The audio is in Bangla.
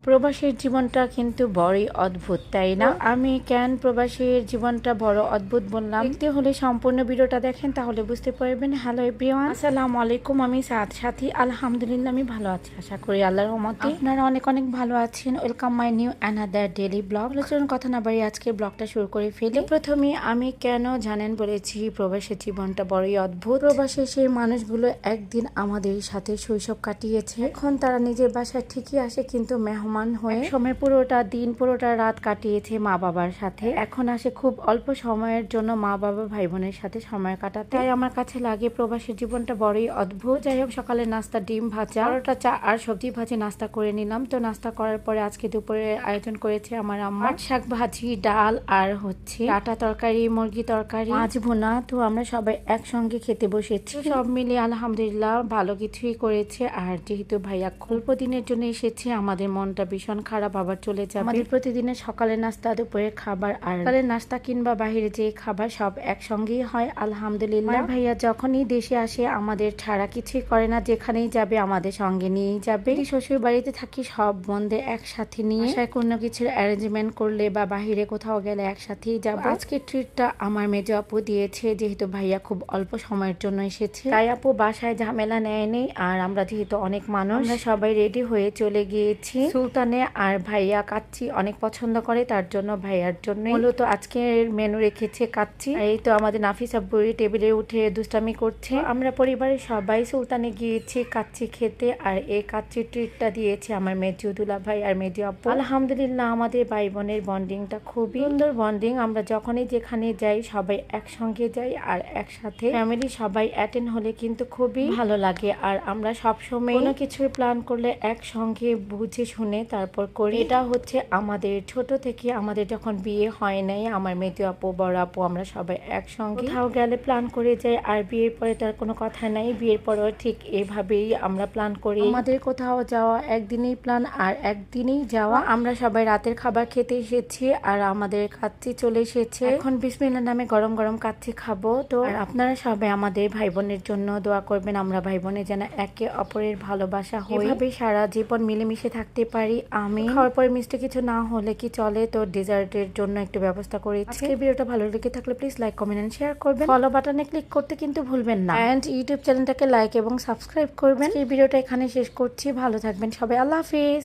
প্রবাসীর জীবনটা কিন্তু বড়ই অদ্ভুত, তাই না? আমি কেন প্রবাসীর জীবনটা বড় অদ্ভুত বললাম, দেখতে হলে সম্পূর্ণ ভিডিওটা দেখেন, তাহলে বুঝতে পারবেন। হ্যালো এভরিওয়ান, আসসালামু আলাইকুম। আমি সাথী আলহামদুলিল্লাহ আমি ভালো আছি, আশা করি আল্লাহর রহমতে আপনারা অনেক অনেক ভালো আছেন। Welcome my new another daily blog. চলুন কথা না বাড়িয়ে আজকে ব্লগটা শুরু করে ফেলি। প্রথমে আমি কেন জানেন বলেছি প্রবাসীর জীবনটা বড়ই অদ্ভুত। প্রবাসী সেই মানুষগুলো একদিন আমাদের সাথে শৈশব কাটিয়েছে, এখন তারা নিজের বাসায় ঠিকই আসে, কিন্তু মেহমান হয়ে সময় পুরোটা দিন পুরোটা রাত কাটিয়েছে মা বাবার সাথে, এখন আসে খুব অল্প সময়ের জন্য মা বাবা ভাই বোনের সাথে সময় কাটাতে। তাই আমার কাছে লাগে প্রবাসী জীবনটা বড়ই অদ্ভুত। যাই হোক, সকালে নাস্তা ডিম ভাজা, পরোটা, চা আর সবজি ভাজি নাস্তা করে নিলাম। তো নাস্তা করার পরে আজকে দুপুরে আয়োজন করেছে আমার আম্মা শাক ভাজি, ডাল আর হচ্ছে ডাটা তরকারি, মুরগি তরকারি, মাছ ভুনা। তো আমরা সবাই একসঙ্গে খেতে বসেছি। সব মিলিয়ে আলহামদুলিল্লাহ ভালো কিছুই করেছে। আর যেহেতু ভাইয়া অল্প দিনের জন্য এসেছে, আমাদের মনটা ভীষণ খারাপ, আবার চলে যাবে। আমাদের প্রতিদিনের সকালের নাস্তা, দুপুরের খাবার আর সকালের নাস্তা কিংবা বাহিরে যে খাবার সব একসঙ্গেই হয় আলহামদুলিল্লাহ। ভাইয়া যখনই দেশে আসে আমাদের ছাড়া কিছুই করে না, যেখানেই যাবে আমাদের সঙ্গে নিয়েই যাবে। শ্বশুর বাড়িতে থাকি সব বোনদের একসাথে নিয়ে, কোনো কিছুর অ্যারেঞ্জমেন্ট করলে বা বাহিরে কোথাও গেলে একসাথেই যাবো। আজকে ট্রিটটা আমার মেজো আপু দিয়েছে, যেহেতু ভাইয়া খুব অল্প সময়ের জন্য এসেছে, তাই আপু বাসায় ঝামেলা নেয়নি। আর আমরা যেহেতু অনেক মানুষ, আমরা সবাই রেডি হয়ে চলে গিয়েছি। সুলতানে আর ভাইয়া কাচ্চি অনেক পছন্দ করে, তার জন্য ভাইয়ার জন্য মূলত আজকের মেনু রেখেছে কাচ্চি। এই তো আমাদের নাফিস আব্বু টেবিলে উঠে দুষ্টামি করছে। আমরা পরিবারের সবাই সুলতানে গিয়েছি কাচ্চি খেতে, আর এই কাচ্চি ট্রিটটা দিয়েছে আমার মেজো দুলা ভাই আর মেজো আপু। আলহামদুলিল্লাহ আমাদের ভাই বোনের বন্ডিংটা খুবই সুন্দর বন্ডিং। আমরা যখনই যেখানে যাই সবাই একসঙ্গে যাই, আর একসাথে ফ্যামিলি সবাই অ্যাটেন্ড হলে কিন্তু খুবই ভালো লাগে। আর আমরা সবসময় কোনো কিছুর প্ল্যান করলে একসঙ্গে বুঝে শুনে তারপর করি। এটা হচ্ছে আমাদের ছোট থেকে, আমাদের যখন বিয়ে হয় নাই, আমার মেজো আপু বড় আপু আমরা সবাই একসঙ্গে কোথাও গেলে প্ল্যান করে যাই। আর বিয়ের পরে তার কোনো কথা নাই, বিয়ের পরেও ঠিক এভাবেই আমরা প্ল্যান করি। আমাদের কোথাও যাওয়া একদিনেই প্ল্যান আর একদিনেই যাওয়া। আমরা সবাই রাতের খাবার খেতে এসেছি, আর আমাদের কাচ্চি চলে এসেছে। এখন বিসমিল্লাহর নামে গরম গরম কাচ্চি খাবো। তো আপনারা সবাই আমাদের ভাই বোনের জন্য দোয়া করবেন, আমরা ভাই বোনের যেন একে অপরের ভালোবাসা হই, এভাবে সারা জীবন মিলেমিশে থাকতে পারি। আমি খাওয়ার পরে মিষ্টি কিছু না হলে কি চলে, তো ডেজার্টের জন্য একটু ব্যবস্থা করেছি। আজকের ভিডিওটা ভালো লেগে থাকলে please like, comment and share করবেন। ফলো বাটনে ক্লিক করতে কিন্তু ভুলবেন না, এন্ড ইউটিউব চ্যানেলটাকে লাইক এবং সাবস্ক্রাইব করবেন। এই ভিডিওটা এখানে শেষ করছি, ভালো থাকবেন সবাই, আল্লাহ হাফেজ।